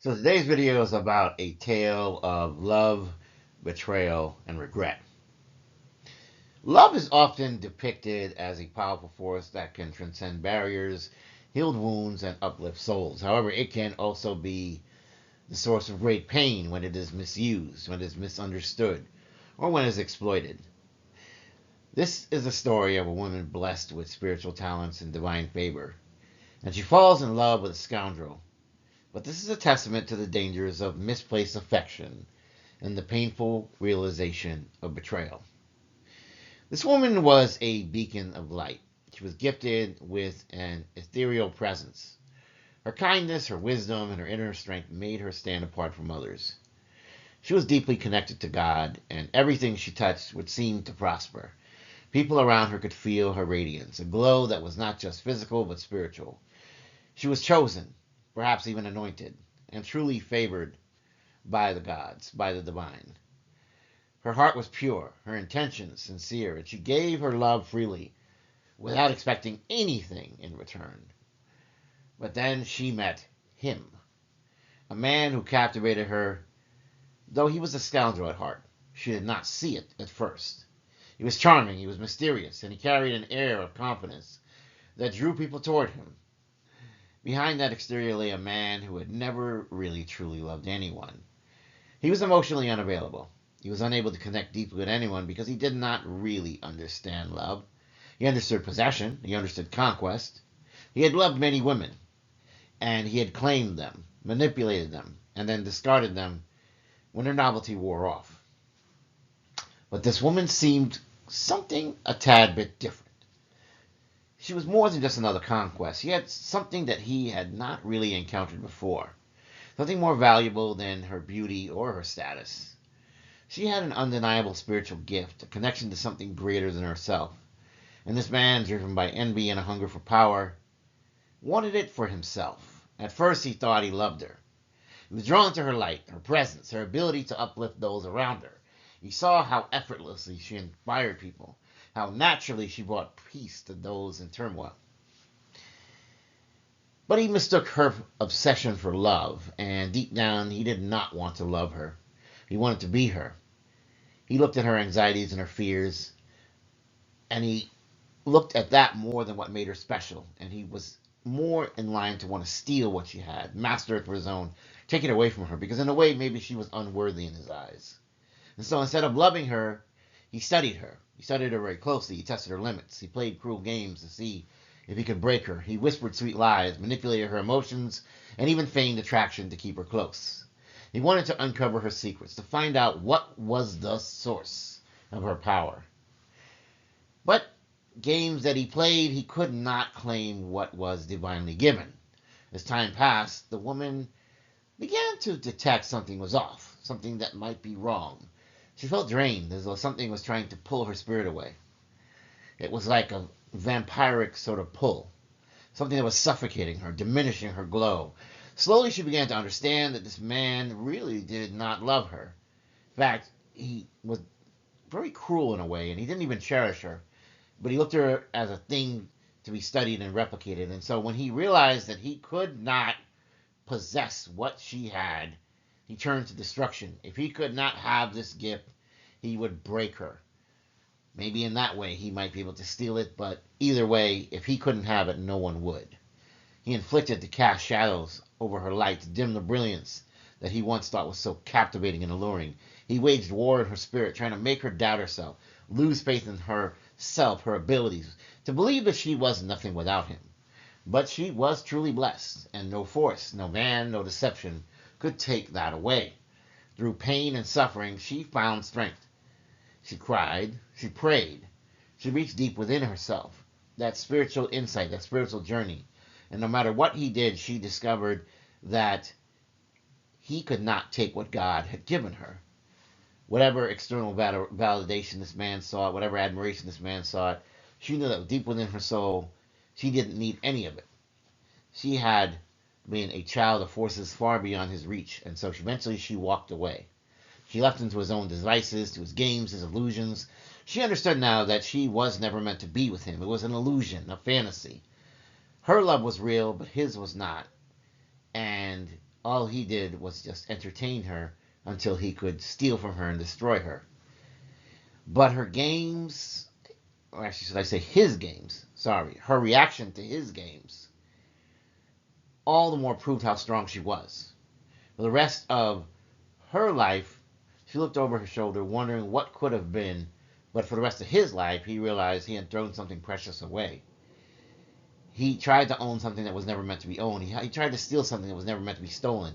So today's video is about a tale of love, betrayal, and regret. Love is often depicted as a powerful force that can transcend barriers, heal wounds, and uplift souls. However, it can also be the source of great pain when it is misused, when it is misunderstood, or when it is exploited. This is the story of a woman blessed with spiritual talents and divine favor, and she falls in love with a scoundrel. But this is a testament to the dangers of misplaced affection and the painful realization of betrayal. This woman was a beacon of light. She was gifted with an ethereal presence. Her kindness, her wisdom, and her inner strength made her stand apart from others. She was deeply connected to God, and everything she touched would seem to prosper. People around her could feel her radiance, a glow that was not just physical but spiritual. She was chosen, perhaps even anointed, and truly favored by the gods, by the divine. Her heart was pure, her intentions sincere, and she gave her love freely, without expecting anything in return. But then she met him, a man who captivated her, though he was a scoundrel at heart. She did not see it at first. He was charming, he was mysterious, and he carried an air of confidence that drew people toward him. Behind that exterior lay a man who had never really truly loved anyone. He was emotionally unavailable. He was unable to connect deeply with anyone because he did not really understand love. He understood possession. He understood conquest. He had loved many women, and he had claimed them, manipulated them, and then discarded them when their novelty wore off. But this woman seemed something a tad bit different. She was more than just another conquest. She had something that he had not really encountered before. Something more valuable than her beauty or her status. She had an undeniable spiritual gift, a connection to something greater than herself. And this man, driven by envy and a hunger for power, wanted it for himself. At first he thought he loved her. He was drawn to her light, her presence, her ability to uplift those around her. He saw how effortlessly she inspired people, how naturally she brought peace to those in turmoil. But he mistook her obsession for love, and deep down he did not want to love her. He wanted to be her. He looked at her anxieties and her fears, and he looked at that more than what made her special, and he was more in line to want to steal what she had, master it for his own, take it away from her, because in a way maybe she was unworthy in his eyes. And so instead of loving her, he studied her. He studied her very closely. He tested her limits. He played cruel games to see if he could break her. He whispered sweet lies, manipulated her emotions, and even feigned attraction to keep her close. He wanted to uncover her secrets, to find out what was the source of her power. But games that he played, he could not claim what was divinely given. As time passed, the woman began to detect something was off, something that might be wrong. She felt drained, as though something was trying to pull her spirit away. It was like a vampiric sort of pull, something that was suffocating her, diminishing her glow. Slowly she began to understand that this man really did not love her. In fact, he was very cruel in a way, and he didn't even cherish her. But he looked at her as a thing to be studied and replicated. And so when he realized that he could not possess what she had, he turned to destruction. If he could not have this gift, he would break her. Maybe in that way he might be able to steal it, but either way, if he couldn't have it, no one would. He inflicted to cast shadows over her light, to dim the brilliance that he once thought was so captivating and alluring. He waged war in her spirit, trying to make her doubt herself, lose faith in herself, her abilities, to believe that she was nothing without him. But she was truly blessed, and no force, no man, no deception could take that away. Through pain and suffering, she found strength. She cried, she prayed, she reached deep within herself. that spiritual insight, that spiritual journey. And no matter what he did, she discovered that he could not take what God had given her. Whatever external validation this man sought, whatever admiration this man sought, she knew that deep within her soul, she didn't need any of it. She had been a child of forces far beyond his reach, and so eventually she walked away. She left him to his own devices, to his games, his illusions. She understood now that she was never meant to be with him. It was an illusion, a fantasy. Her love was real, but his was not. And all he did was just entertain her until he could steal from her and destroy her. But her games, or actually should I say his games, her reaction to his games, all the more proved how strong she was. For the rest of her life, she looked over her shoulder, wondering what could have been, but for the rest of his life, he realized he had thrown something precious away. He tried to own something that was never meant to be owned. He tried to steal something that was never meant to be stolen.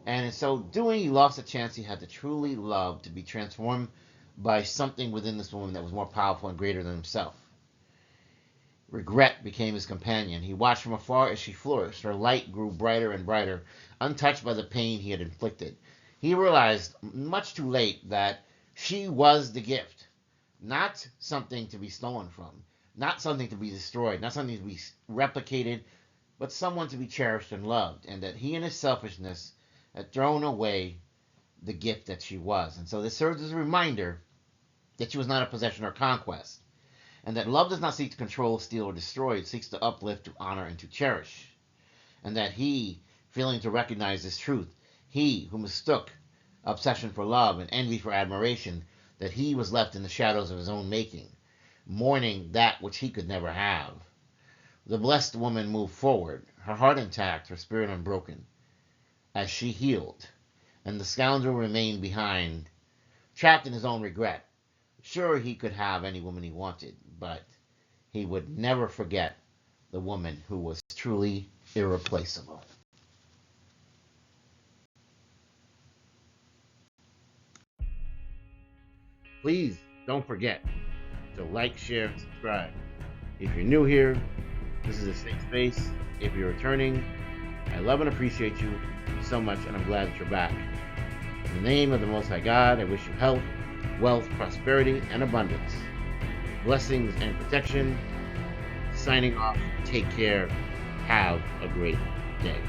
And in so doing, he lost a chance he had to truly love, to be transformed by something within this woman that was more powerful and greater than himself. Regret became his companion. He watched from afar as she flourished. Her light grew brighter and brighter, untouched by the pain he had inflicted. He realized, much too late, that she was the gift, not something to be stolen from, not something to be destroyed, not something to be replicated, but someone to be cherished and loved, and that he in his selfishness had thrown away the gift that she was. And so this serves as a reminder that she was not a possession or conquest, and that love does not seek to control, steal, or destroy. It seeks to uplift, to honor, and to cherish. And that he, failing to recognize this truth, he who mistook obsession for love and envy for admiration, that he was left in the shadows of his own making, mourning that which he could never have. The blessed woman moved forward, her heart intact, her spirit unbroken, as she healed, and the scoundrel remained behind, trapped in his own regret. Sure, he could have any woman he wanted, but he would never forget the woman who was truly irreplaceable. Please don't forget to like, share, and subscribe. If you're new here, this is a safe space. If you're returning, I love and appreciate you so much, and I'm glad that you're back. In the name of the Most High God, I wish you health, wealth, prosperity, and abundance. Blessings and protection. Signing off. Take care. Have a great day.